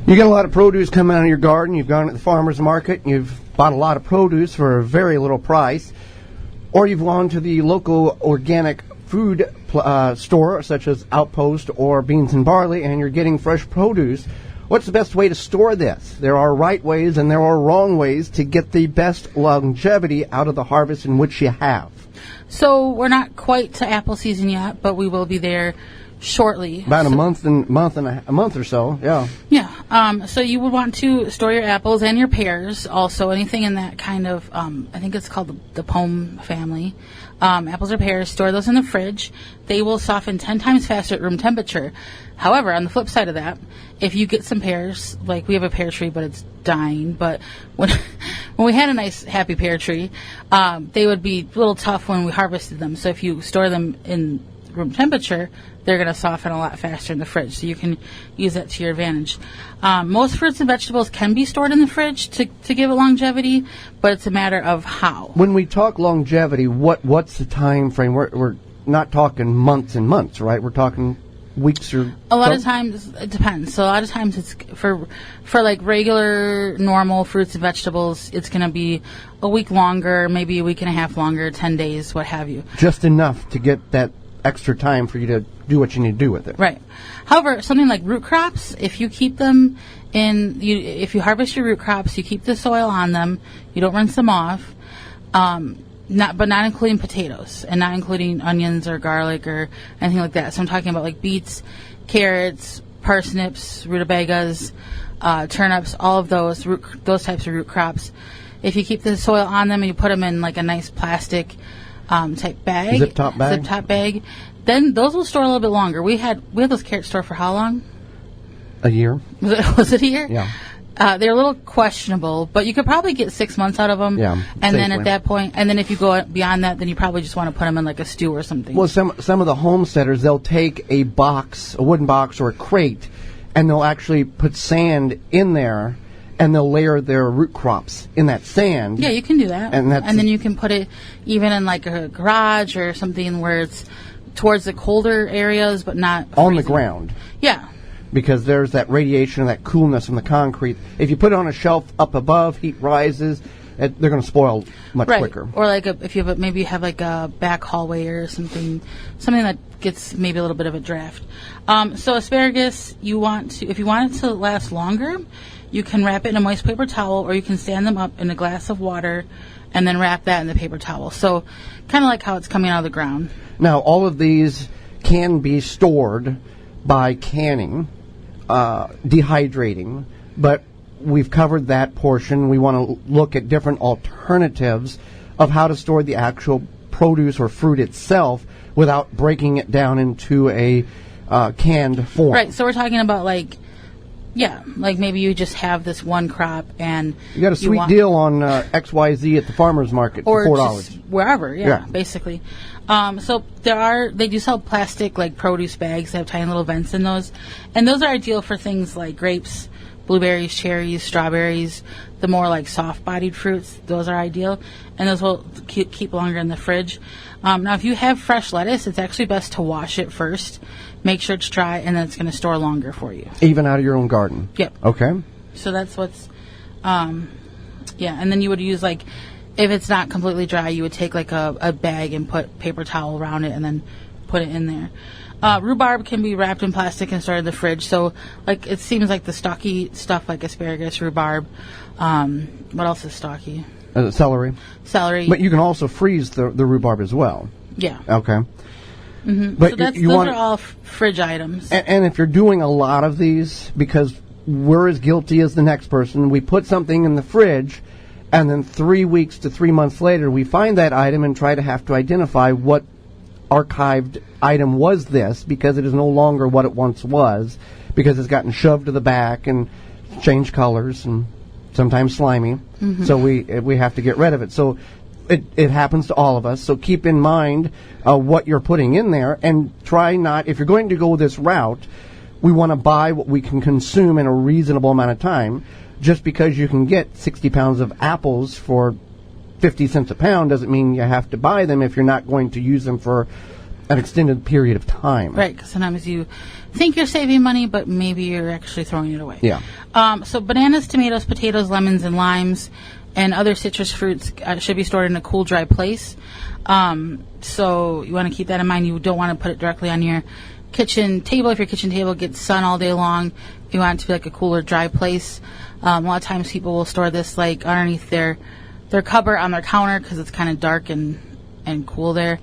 You get a lot of produce coming out of your garden. You've gone to the farmer's market. And you've bought a lot of produce for a very little price. Or you've gone to the local organic food store, such as Outpost or Beans and Barley, and you're getting fresh produce. What's the best way to store this? There are right ways and there are wrong ways to get the best longevity out of the harvest in which you have. So we're not quite to apple season yet, but we will be there shortly. About a month or so, yeah. Yeah. So you would want to store your apples and your pears, also anything in that kind of, I think it's called the pome family. Apples or pears, store those in the fridge. They will soften 10 times faster at room temperature. However, on the flip side of that, if you get some pears, like we have a pear tree, but it's dying. But when we had a nice, happy pear tree, they would be a little tough when we harvested them. So if you store them in room temperature, they're going to soften a lot faster in the fridge. So you can use that to your advantage. Most fruits and vegetables can be stored in the fridge to give it longevity, but it's a matter of how. When we talk longevity, what's the time frame? We're not talking months and months, right? We're talking weeks or a lot of times it depends. So a lot of times it's for like regular normal fruits and vegetables, it's going to be a week longer, maybe a week and a half longer, 10 days, what have you. Just enough to get that extra time for you to do what you need to do with it. Right. However, something like root crops, if you keep them if you harvest your root crops, you keep the soil on them, you don't rinse them off, not including potatoes and not including onions or garlic or anything like that. So I'm talking about like beets, carrots, parsnips, rutabagas, turnips, all of those types of root crops. If you keep the soil on them and you put them in like a nice plastic type bag, zip top bag, then those will store a little bit longer. We had those carrots stored for how long? A year. Was it a year? Yeah. They're a little questionable, but you could probably get 6 months out of them. Yeah. And safely. then at that point, and then if you go beyond that, then you probably just want to put them in like a stew or something. Well, some of the homesteaders, they'll take a wooden box or a crate, and they'll actually put sand in there, and they'll layer their root crops in that sand. Yeah, you can do that. And then you can put it even in like a garage or something where it's towards the colder areas, but not on freezing. the ground. Yeah. Because there's that radiation and that coolness from the concrete. If you put it on a shelf up above, heat rises, they're going to spoil much quicker. Or like if you have maybe you have like a back hallway or something that gets maybe a little bit of a draft. So asparagus, if you want it to last longer, you can wrap it in a moist paper towel, or you can stand them up in a glass of water and then wrap that in the paper towel. So kind of like how it's coming out of the ground. Now, all of these can be stored by canning, dehydrating, but we've covered that portion. We want to look at different alternatives of how to store the actual produce or fruit itself without breaking it down into a canned form. Right, so we're talking about like maybe you just have this one crop and you got a sweet deal on XYZ at the farmer's market for $4. Or just wherever, basically. So they do sell plastic like produce bags that have tiny little vents in those, and those are ideal for things like grapes, blueberries, cherries, strawberries, the more like soft-bodied fruits. Those are ideal, and those will keep longer in the fridge. Now, if you have fresh lettuce, it's actually best to wash it first, make sure it's dry, and then it's going to store longer for you. Even out of your own garden? Yep. Okay. So that's what's, and then you would use like, if it's not completely dry, you would take like a bag and put paper towel around it and then put it in there. Rhubarb can be wrapped in plastic and stored in the fridge. So like it seems like the stocky stuff like asparagus, rhubarb. What else is stocky? Celery. But you can also freeze the rhubarb as well. Yeah. Okay. Mm-hmm. But so those are all fridge items. And if you're doing a lot of these, because we're as guilty as the next person, we put something in the fridge, and then 3 weeks to 3 months later, we find that item and try to have to identify what archived item was this, because it is no longer what it once was, because it's gotten shoved to the back and changed colors and sometimes slimy. Mm-hmm. So we have to get rid of it. So it happens to all of us. So keep in mind what you're putting in there, and try not, if you're going to go this route, we want to buy what we can consume in a reasonable amount of time. Just because you can get 60 pounds of apples for 50 cents a pound doesn't mean you have to buy them if you're not going to use them for an extended period of time. Right, because sometimes you think you're saving money, but maybe you're actually throwing it away. Yeah. So bananas, tomatoes, potatoes, lemons, and limes, and other citrus fruits should be stored in a cool, dry place. So you want to keep that in mind. You don't want to put it directly on your kitchen table. If your kitchen table gets sun all day long, you want it to be like a cooler, dry place. A lot of times people will store this like underneath their cupboard on their counter because it's kind of dark and cool there.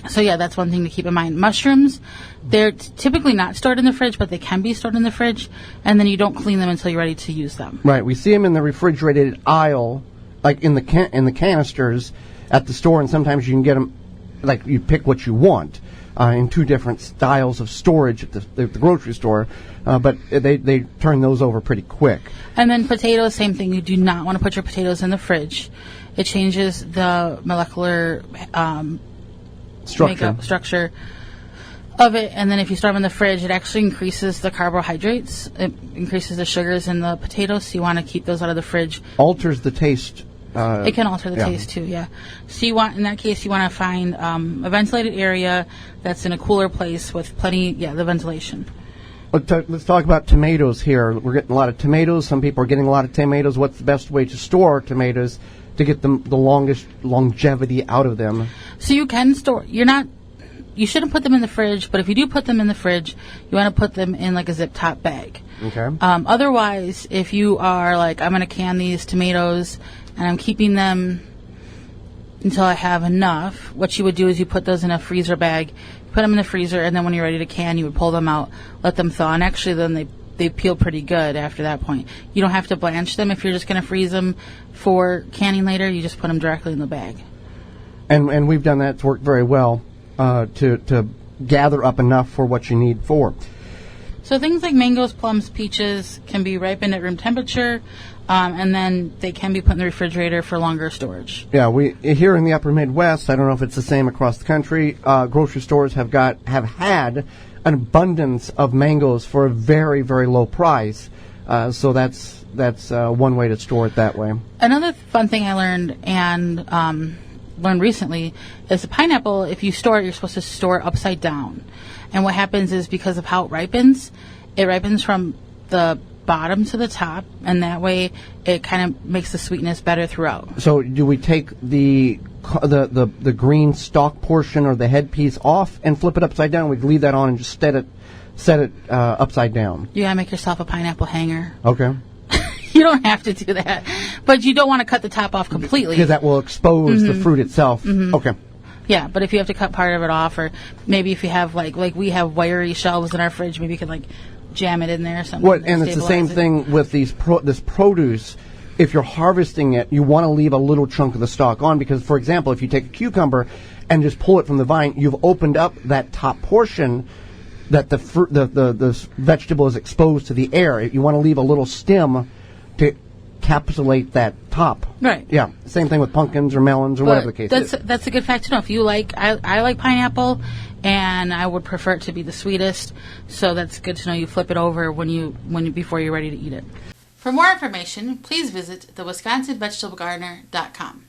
So yeah, that's one thing to keep in mind. Mushrooms, they're typically not stored in the fridge, but they can be stored in the fridge, and then you don't clean them until you're ready to use them. Right. We see them in the refrigerated aisle, like in the canisters at the store, and sometimes you can get them, like you pick what you want in two different styles of storage at the grocery store, but they turn those over pretty quick. And then potatoes, same thing. You do not want to put your potatoes in the fridge. It changes the molecular structure of it, and then if you store them in the fridge, it actually increases the carbohydrates. It increases the sugars in the potatoes, so you want to keep those out of the fridge. Alters the taste. It can alter the taste too, yeah. So in that case, you want to find a ventilated area that's in a cooler place with plenty, the ventilation. Let's talk about tomatoes here. We're getting a lot of tomatoes. Some people are getting a lot of tomatoes. What's the best way to store tomatoes to get them the longest longevity out of them? So you can store. You shouldn't put them in the fridge, but if you do put them in the fridge, you want to put them in like a zip top bag. Okay. Otherwise, if you are like, I'm going to can these tomatoes and I'm keeping them until I have enough, what you would do is you put those in a freezer bag, put them in the freezer, and then when you're ready to can, you would pull them out, let them thaw, and actually then they peel pretty good after that point. You don't have to blanch them if you're just going to freeze them for canning later. You just put them directly in the bag. And we've done that. It's worked very well to gather up enough for what you need for. So things like mangoes, plums, peaches can be ripened at room temperature, and then they can be put in the refrigerator for longer storage. Yeah, we here in the Upper Midwest, I don't know if it's the same across the country, grocery stores have had an abundance of mangoes for a very, very low price. So that's one way to store it that way. Another fun thing I learned learned recently is the pineapple, if you store it, you're supposed to store it upside down. And what happens is because of how it ripens from the bottom to the top, and that way it kind of makes the sweetness better throughout. So do we take the green stalk portion or the head piece off and flip it upside down? We leave that on and just set it upside down. You gotta make yourself a pineapple hanger. Okay. You don't have to do that, but you don't want to cut the top off completely because that will expose the fruit itself. Mm-hmm. Okay. Yeah, but if you have to cut part of it off, or maybe if you have like we have wiry shelves in our fridge, maybe you can like jam it in there or something. And it's the same thing with this produce. If you're harvesting it, you want to leave a little chunk of the stalk on because, for example, if you take a cucumber and just pull it from the vine, you've opened up that top portion that the vegetable is exposed to the air. You want to leave a little stem to encapsulate that top. Right. Yeah. Same thing with pumpkins or melons or whatever the case is. That's a good fact to know. If you like, I like pineapple, and I would prefer it to be the sweetest. So that's good to know. You flip it over before you're ready to eat it. For more information, please visit thewisconsinvegetablegardener.com.